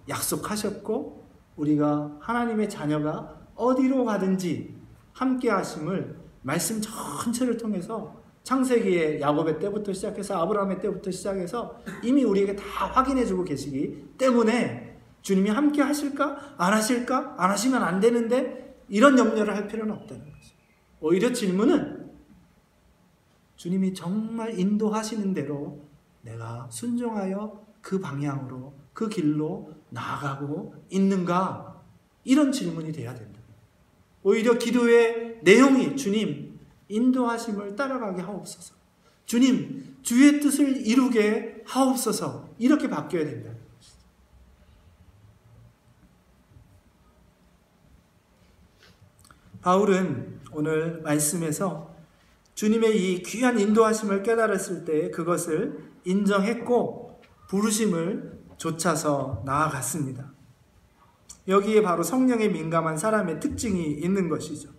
약속하셨고 우리가 하나님의 자녀가 어디로 가든지 함께 하심을 말씀 전체를 통해서 창세기의 야곱의 때부터 시작해서 아브라함의 때부터 시작해서 이미 우리에게 다 확인해주고 계시기 때문에 주님이 함께 하실까? 안 하실까? 안 하시면 안 되는데 이런 염려를 할 필요는 없다는 거죠. 오히려 질문은 주님이 정말 인도하시는 대로 내가 순종하여 그 방향으로 그 길로 나아가고 있는가? 이런 질문이 돼야 된다. 오히려 기도의 내용이 주님 인도하심을 따라가게 하옵소서, 주님 주의 뜻을 이루게 하옵소서 이렇게 바뀌어야 된다. 바울은 오늘 말씀에서 주님의 이 귀한 인도하심을 깨달았을 때 그것을 인정했고 부르심을 좇아서 나아갔습니다. 여기에 바로 성령에 민감한 사람의 특징이 있는 것이죠.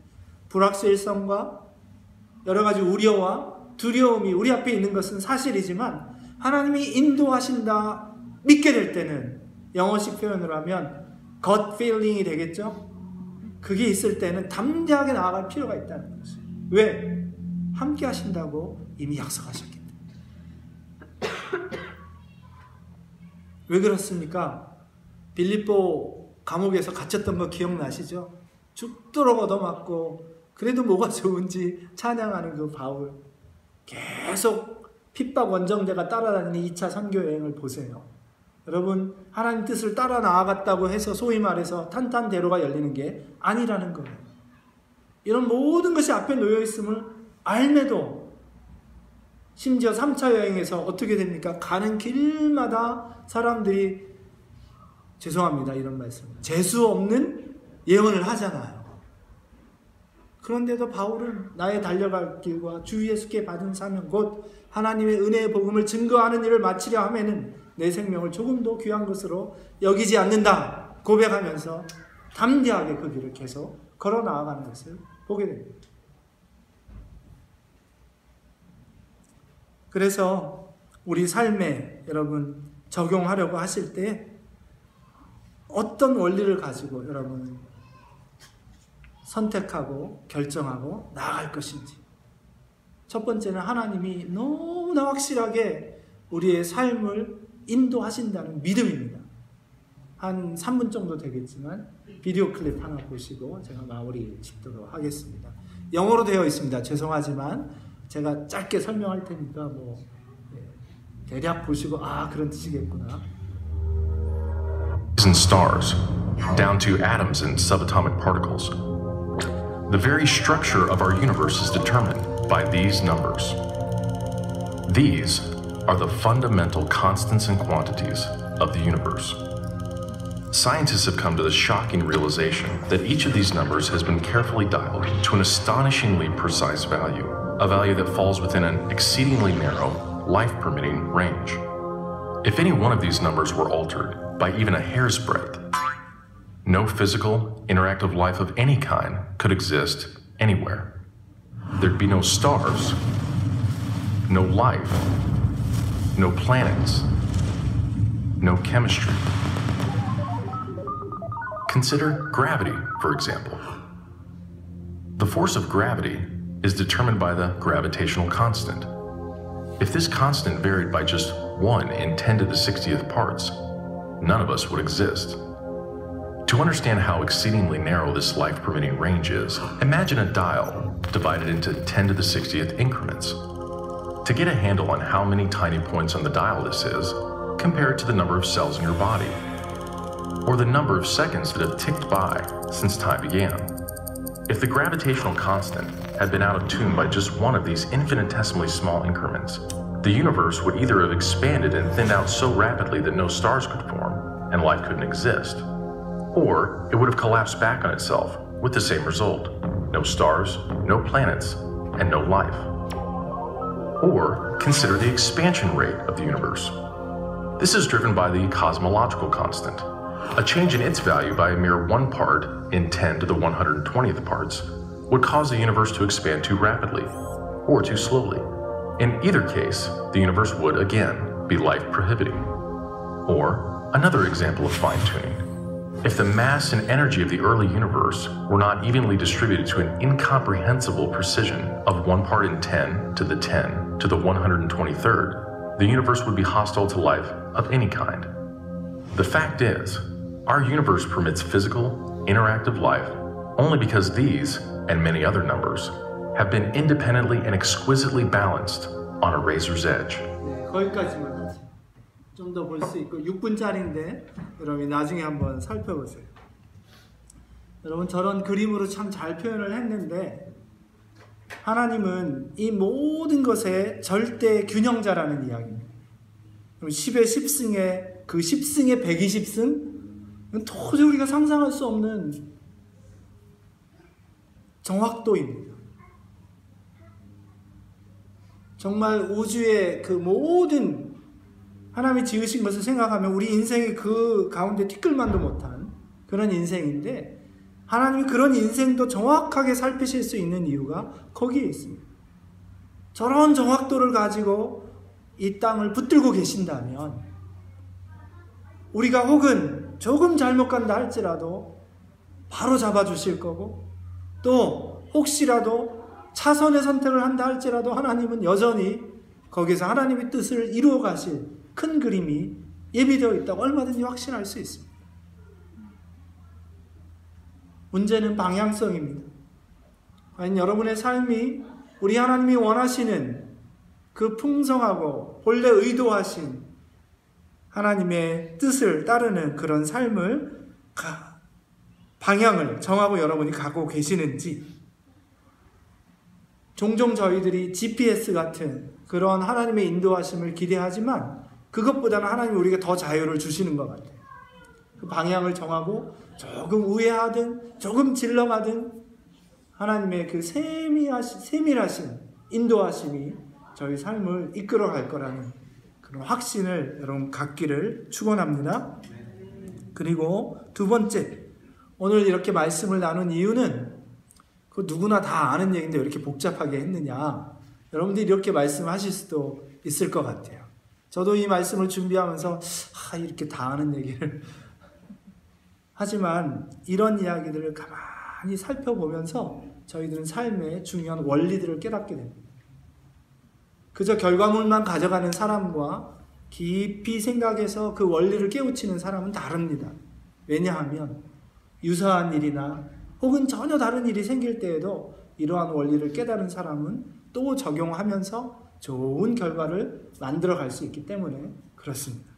불확실성과 여러 가지 우려와 두려움이 우리 앞에 있는 것은 사실이지만 하나님이 인도하신다 믿게 될 때는 영어식 표현으로 하면 gut feeling이 되겠죠. 그게 있을 때는 담대하게 나아갈 필요가 있다는 것이에요. 왜? 함께 하신다고 이미 약속하셨기 때문에. 왜 그렇습니까? 빌립보 감옥에서 갇혔던 거 기억나시죠? 죽도록 얻어맞고 그래도 뭐가 좋은지 찬양하는 그 바울, 계속 핍박 원정대가 따라다니는 2차 선교 여행을 보세요. 여러분, 하나님 뜻을 따라 나아갔다고 해서 소위 말해서 탄탄대로가 열리는 게 아니라는 거예요. 이런 모든 것이 앞에 놓여 있음을 알매도 심지어 3차 여행에서 어떻게 됩니까? 가는 길마다 사람들이, 죄송합니다 이런 말씀, 재수 없는 예언을 하잖아요. 그런데도 바울은 나의 달려갈 길과 주 예수께 받은 사명 곧 하나님의 은혜의 복음을 증거하는 일을 마치려 하면은 내 생명을 조금도 귀한 것으로 여기지 않는다 고백하면서 담대하게 그 길을 계속 걸어 나아가는 것을 보게 됩니다. 그래서 우리 삶에 여러분 적용하려고 하실 때 어떤 원리를 가지고 여러분 선택하고 결정하고 나아갈 것인지. 첫 번째는 하나님이 너무나 확실하게 우리의 삶을 인도하신다는 믿음입니다. 한 3분 정도 되겠지만 비디오 클립 하나 보시고 제가 마무리 짓도록 하겠습니다. 영어로 되어 있습니다. 죄송하지만 제가 짧게 설명할 테니까 대략 보시고 그런 뜻이겠구나. And stars, down to atoms and subatomic particles. The very structure of our universe is determined by these numbers. These are the fundamental constants and quantities of the universe. Scientists have come to the shocking realization that each of these numbers has been carefully dialed to an astonishingly precise value, a value that falls within an exceedingly narrow, life-permitting range. If any one of these numbers were altered by even a hair's breadth, no physical, interactive life of any kind could exist anywhere. There'd be no stars, no life, no planets, no chemistry. Consider gravity, for example. The force of gravity is determined by the gravitational constant. If this constant varied by just 1 in 10 to the 60th parts, none of us would exist. To understand how exceedingly narrow this life-permitting range is, imagine a dial divided into 10 to the 60th increments. To get a handle on how many tiny points on the dial this is, compare it to the number of cells in your body, or the number of seconds that have ticked by since time began. If the gravitational constant had been out of tune by just one of these infinitesimally small increments, the universe would either have expanded and thinned out so rapidly that no stars could form and life couldn't exist, or it would have collapsed back on itself with the same result: no stars, no planets, and no life. Or consider the expansion rate of the universe. This is driven by the cosmological constant. A change in its value by a mere 1 part in 10 to the 120th parts would cause the universe to expand too rapidly or too slowly. In either case, the universe would again be life prohibiting. Or another example of fine-tuning. If the mass and energy of the early universe were not evenly distributed to an incomprehensible precision of 1 part in 10 to the 10 to the 123rd, the universe would be hostile to life of any kind. The fact is, our universe permits physical, interactive life only because these, and many other numbers, have been independently and exquisitely balanced on a razor's edge. 거기까지만 하죠. 좀 더 볼 수 있고 6분짜리인데 여러분 나중에 한번 살펴보세요. 여러분 저런 그림으로 참 잘 표현을 했는데 하나님은 이 모든 것의 절대 균형자라는 이야기입니다. 10의 10승에 그 10승의 120승? 도저히 우리가 상상할 수 없는 정확도입니다. 정말 우주의 그 모든 하나님이 지으신 것을 생각하면 우리 인생의 그 가운데 티끌만도 못한 그런 인생인데 하나님이 그런 인생도 정확하게 살피실 수 있는 이유가 거기에 있습니다. 저런 정확도를 가지고 이 땅을 붙들고 계신다면 우리가 혹은 조금 잘못 간다 할지라도 바로 잡아주실 거고, 또 혹시라도 차선의 선택을 한다 할지라도 하나님은 여전히 거기서 하나님의 뜻을 이루어 가실 큰 그림이 예비되어 있다고 얼마든지 확신할 수 있습니다. 문제는 방향성입니다. 과연 여러분의 삶이 우리 하나님이 원하시는 그 풍성하고 본래 의도하신 하나님의 뜻을 따르는 그런 삶을 방향을 정하고 여러분이 가고 계시는지, 종종 저희들이 GPS 같은 그런 하나님의 인도하심을 기대하지만 그것보다는 하나님이 우리에게 더 자유를 주시는 것 같아요. 그 방향을 정하고 조금 우회하든 조금 질러가든 하나님의 그 세밀하신 인도하심이 저희 삶을 이끌어 갈 거라는 그런 확신을 여러분 갖기를 축원합니다. 그리고 두 번째, 오늘 이렇게 말씀을 나눈 이유는 그 누구나 다 아는 얘기인데 왜 이렇게 복잡하게 했느냐, 여러분들이 이렇게 말씀하실 수도 있을 것 같아요. 저도 이 말씀을 준비하면서 이렇게 다 아는 얘기를 하지만 이런 이야기들을 가만히 살펴보면서 저희들은 삶의 중요한 원리들을 깨닫게 됩니다. 그저 결과물만 가져가는 사람과 깊이 생각해서 그 원리를 깨우치는 사람은 다릅니다. 왜냐하면 유사한 일이나 혹은 전혀 다른 일이 생길 때에도 이러한 원리를 깨달은 사람은 또 적용하면서 좋은 결과를 만들어 갈 수 있기 때문에 그렇습니다.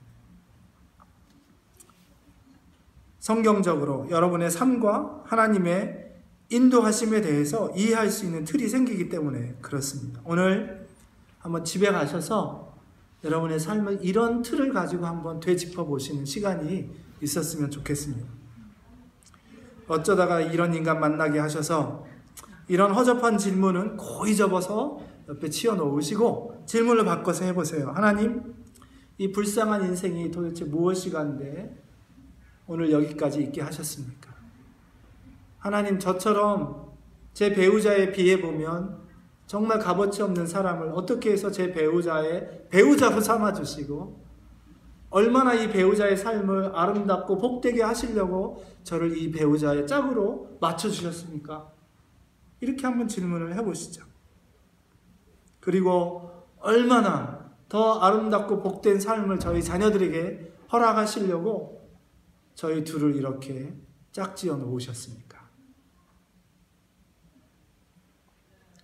성경적으로 여러분의 삶과 하나님의 인도하심에 대해서 이해할 수 있는 틀이 생기기 때문에 그렇습니다. 오늘 한번 집에 가셔서 여러분의 삶을 이런 틀을 가지고 한번 되짚어 보시는 시간이 있었으면 좋겠습니다. 어쩌다가 이런 인간 만나게 하셔서 이런 허접한 질문은 고이 접어서 옆에 치워 놓으시고 질문을 바꿔서 해보세요. 하나님, 이 불쌍한 인생이 도대체 무엇이간데 오늘 여기까지 있게 하셨습니까? 하나님, 저처럼 제 배우자에 비해 보면 정말 값어치 없는 사람을 어떻게 해서 제 배우자의 배우자로 삼아주시고 얼마나 이 배우자의 삶을 아름답고 복되게 하시려고 저를 이 배우자의 짝으로 맞춰주셨습니까? 이렇게 한번 질문을 해보시죠. 그리고 얼마나 더 아름답고 복된 삶을 저희 자녀들에게 허락하시려고 저희 둘을 이렇게 짝지어 놓으셨습니까?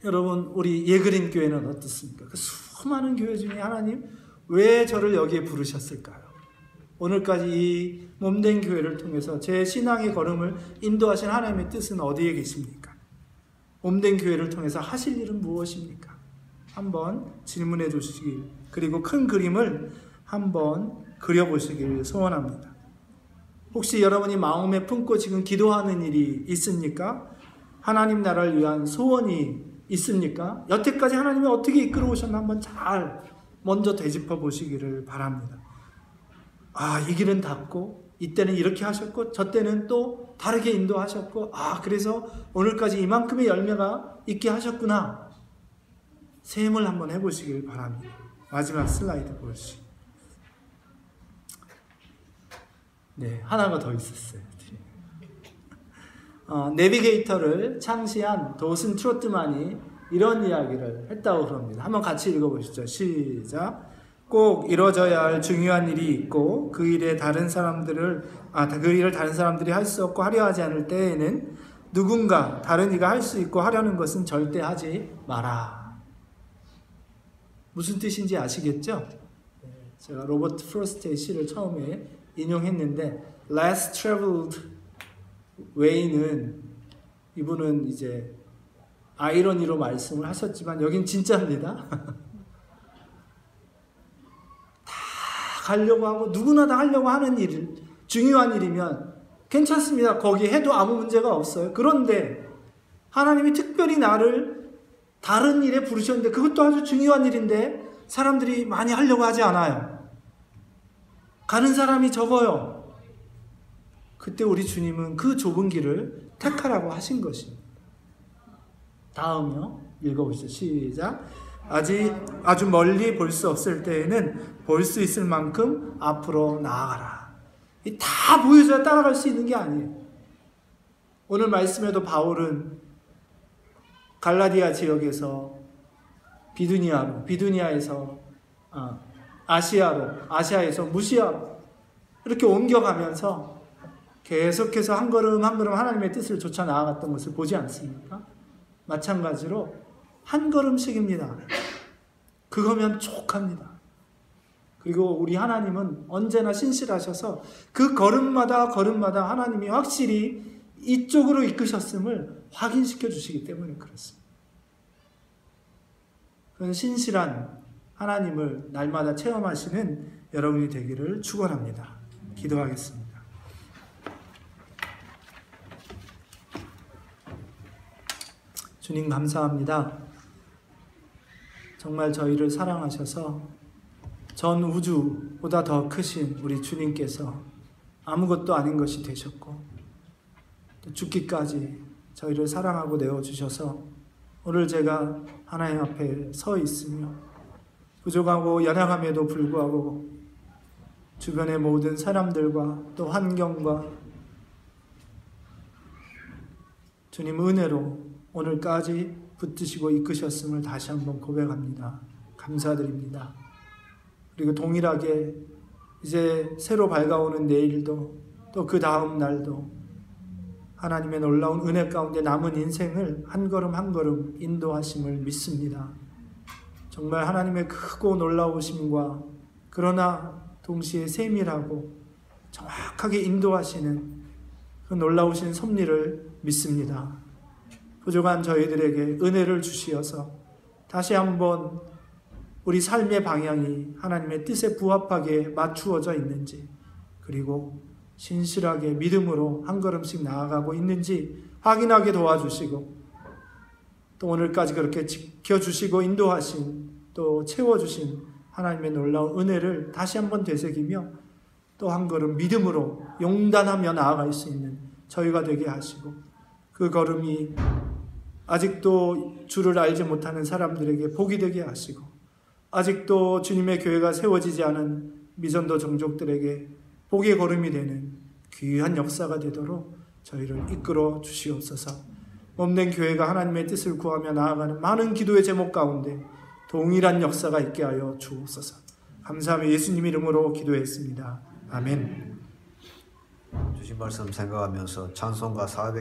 여러분, 우리 예그린 교회는 어떻습니까? 그 수많은 교회 중에 하나님 왜 저를 여기에 부르셨을까요? 오늘까지 이 몸된 교회를 통해서 제 신앙의 걸음을 인도하신 하나님의 뜻은 어디에 계십니까? 몸된 교회를 통해서 하실 일은 무엇입니까? 한번 질문해 주시길, 그리고 큰 그림을 한번 그려보시길 소원합니다. 혹시 여러분이 마음에 품고 지금 기도하는 일이 있습니까? 하나님 나라를 위한 소원이 있습니까? 여태까지 하나님이 어떻게 이끌어 오셨나 한번 잘 먼저 되짚어 보시기를 바랍니다. 이 길은 닫고 이때는 이렇게 하셨고 저 때는 또 다르게 인도하셨고 그래서 오늘까지 이만큼의 열매가 있게 하셨구나. 셈을 한번 해보시길 바랍니다. 마지막 슬라이드 보시죠. 네, 하나가 더 있었어요. 내비게이터를 창시한 도슨 트로트만이 이런 이야기를 했다고 그럽니다. 한번 같이 읽어보시죠. 시작. 꼭 이뤄져야 할 중요한 일이 있고 그 일을 다른 사람들이 할 수 없고 하려 하지 않을 때에는 누군가 다른 이가 할 수 있고 하려는 것은 절대 하지 마라. 무슨 뜻인지 아시겠죠? 제가 로버트 프로스트의 시를 처음에 인용했는데 less traveled way는 이분은 이제 아이러니로 말씀을 하셨지만 여긴 진짜입니다. 다 가려고 하고 누구나 다 하려고 하는 일, 중요한 일이면 괜찮습니다. 거기 해도 아무 문제가 없어요. 그런데 하나님이 특별히 나를 다른 일에 부르셨는데 그것도 아주 중요한 일인데 사람들이 많이 하려고 하지 않아요. 가는 사람이 적어요. 그때 우리 주님은 그 좁은 길을 택하라고 하신 것입니다. 다음요. 읽어보시죠. 시작. 아주 멀리 볼 수 없을 때에는 볼 수 있을 만큼 앞으로 나아가라. 다 보여줘야 따라갈 수 있는 게 아니에요. 오늘 말씀에도 바울은 갈라디아 지역에서 비두니아에서 아시아에서 무시아로 이렇게 옮겨가면서 계속해서 한 걸음 한 걸음 하나님의 뜻을 쫓아 나아갔던 것을 보지 않습니까? 마찬가지로 한 걸음씩입니다. 그거면 족합니다. 그리고 우리 하나님은 언제나 신실하셔서 그 걸음마다 하나님이 확실히 이쪽으로 이끄셨음을 확인시켜 주시기 때문에 그렇습니다. 그런 신실한 하나님을 날마다 체험하시는 여러분이 되기를 축원합니다. 기도하겠습니다. 주님 감사합니다. 정말 저희를 사랑하셔서 전 우주보다 더 크신 우리 주님께서 아무것도 아닌 것이 되셨고 또 죽기까지 저희를 사랑하고 내어주셔서 오늘 제가 하나님 앞에 서 있으며 부족하고 연약함에도 불구하고 주변의 모든 사람들과 또 환경과 주님 은혜로 오늘까지 붙드시고 이끄셨음을 다시 한번 고백합니다. 감사드립니다. 그리고 동일하게 이제 새로 밝아오는 내일도 또 그 다음 날도 하나님의 놀라운 은혜 가운데 남은 인생을 한 걸음 한 걸음 인도하심을 믿습니다. 정말 하나님의 크고 놀라우심과 그러나 동시에 세밀하고 정확하게 인도하시는 그 놀라우신 섭리를 믿습니다. 부족한 저희들에게 은혜를 주시어서 다시 한번 우리 삶의 방향이 하나님의 뜻에 부합하게 맞추어져 있는지 그리고 신실하게 믿음으로 한 걸음씩 나아가고 있는지 확인하게 도와주시고 또 오늘까지 그렇게 지켜주시고 인도하신 또 채워주신 하나님의 놀라운 은혜를 다시 한번 되새기며 또 한 걸음 믿음으로 용단하며 나아갈 수 있는 저희가 되게 하시고 그 걸음이 아직도 주를 알지 못하는 사람들에게 복이 되게 하시고 아직도 주님의 교회가 세워지지 않은 미전도 종족들에게 복의 걸음이 되는 귀한 역사가 되도록 저희를 이끌어 주시옵소서. 몸된 교회가 하나님의 뜻을 구하며 나아가는 많은 기도의 제목 가운데 동일한 역사가 있게 하여 주옵소서. 감사하며 예수님 이름으로 기도했습니다. 아멘. 주신 말씀 생각하면서 찬송가 400